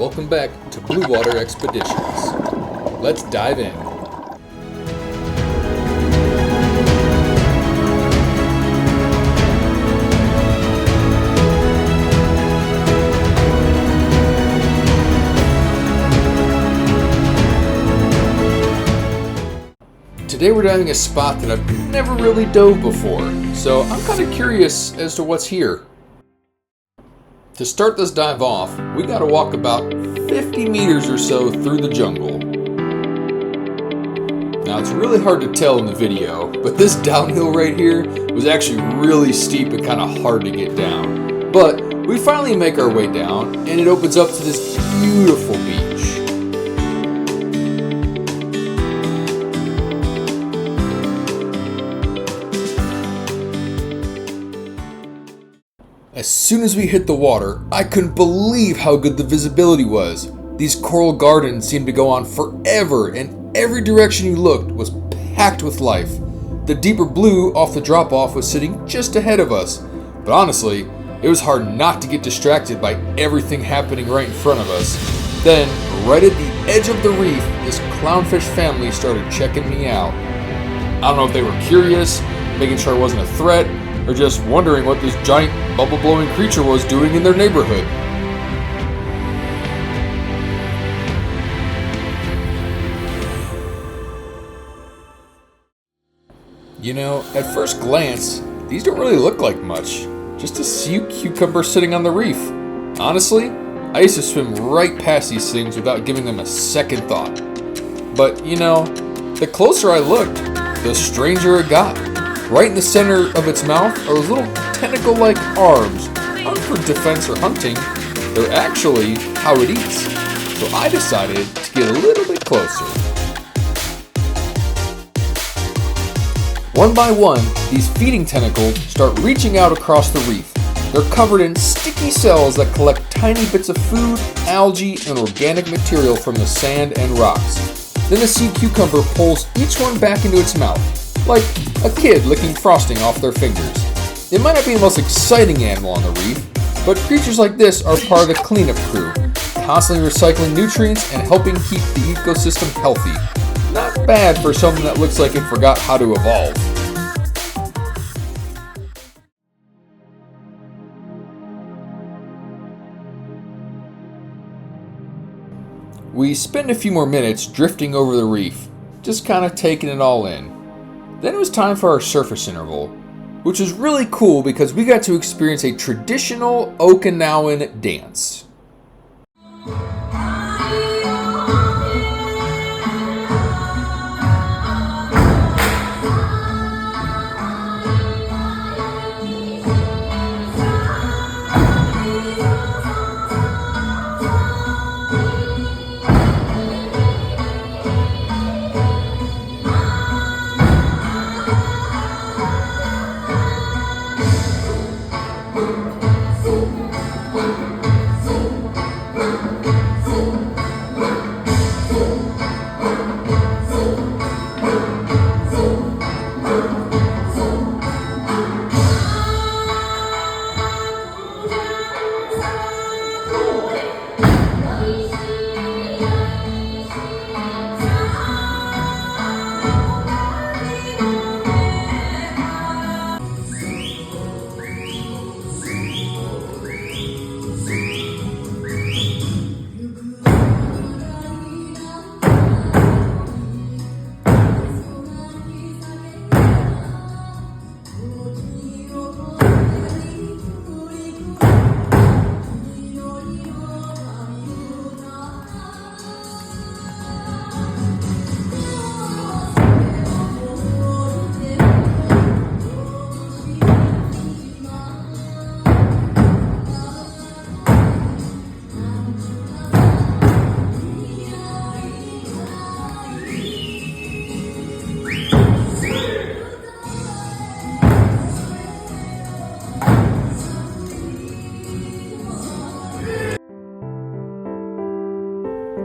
Welcome back to Blue Water Expeditions. Let's dive in. Today we're diving a spot that I've never really dove before, so I'm kind of curious as to what's here. To start this dive off, we gotta walk about 50 meters or so through the jungle. Now it's really hard to tell in the video, but this downhill right here was actually really steep and kind of hard to get down. But we finally make our way down, and it opens up to this beautiful beach. As soon as we hit the water, I couldn't believe how good the visibility was. These coral gardens seemed to go on forever, and every direction you looked was packed with life. The deeper blue off the drop-off was sitting just ahead of us, but honestly, it was hard not to get distracted by everything happening right in front of us. Then, right at the edge of the reef, this clownfish family started checking me out. I don't know if they were curious, making sure I wasn't a threat, or just wondering what this giant bubble-blowing creature was doing in their neighborhood. You know, at first glance, these don't really look like much. Just a sea cucumber sitting on the reef. Honestly, I used to swim right past these things without giving them a second thought. But, you know, the closer I looked, the stranger it got. Right in the center of its mouth are those little tentacle-like arms. Not for defense or hunting, they're actually how it eats. So I decided to get a little bit closer. One by one, these feeding tentacles start reaching out across the reef. They're covered in sticky cells that collect tiny bits of food, algae, and organic material from the sand and rocks. Then the sea cucumber pulls each one back into its mouth, like a kid licking frosting off their fingers. It might not be the most exciting animal on the reef, but creatures like this are part of the cleanup crew, constantly recycling nutrients and helping keep the ecosystem healthy. Not bad for something that looks like it forgot how to evolve. We spend a few more minutes drifting over the reef, just kind of taking it all in. Then it was time for our surface interval, which was really cool because we got to experience a traditional Okinawan dance.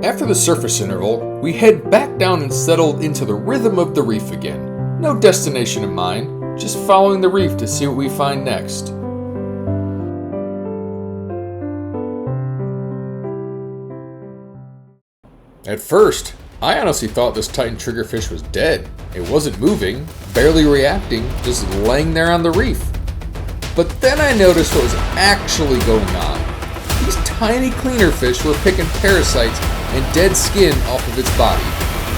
After the surface interval, we head back down and settle into the rhythm of the reef again. No destination in mind, just following the reef to see what we find next. At first, I honestly thought this Titan triggerfish was dead. It wasn't moving, barely reacting, just laying there on the reef. But then I noticed what was actually going on. These tiny cleaner fish were picking parasites and dead skin off of its body,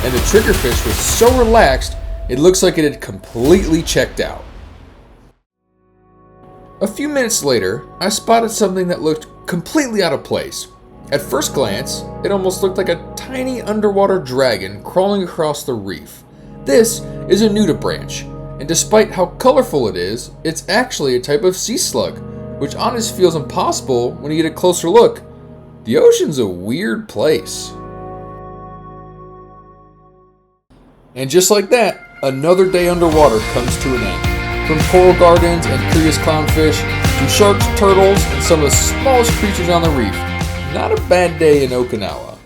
and the triggerfish was so relaxed it looks like it had completely checked out. A few minutes later, I spotted something that looked completely out of place. At first glance, it almost looked like a tiny underwater dragon crawling across the reef. This is a nudibranch, and despite how colorful it is, it's actually a type of sea slug, which honestly feels impossible when you get a closer look. The ocean's a weird place. And just like that, another day underwater comes to an end. From coral gardens and curious clownfish to sharks, turtles, and some of the smallest creatures on the reef. Not a bad day in Okinawa.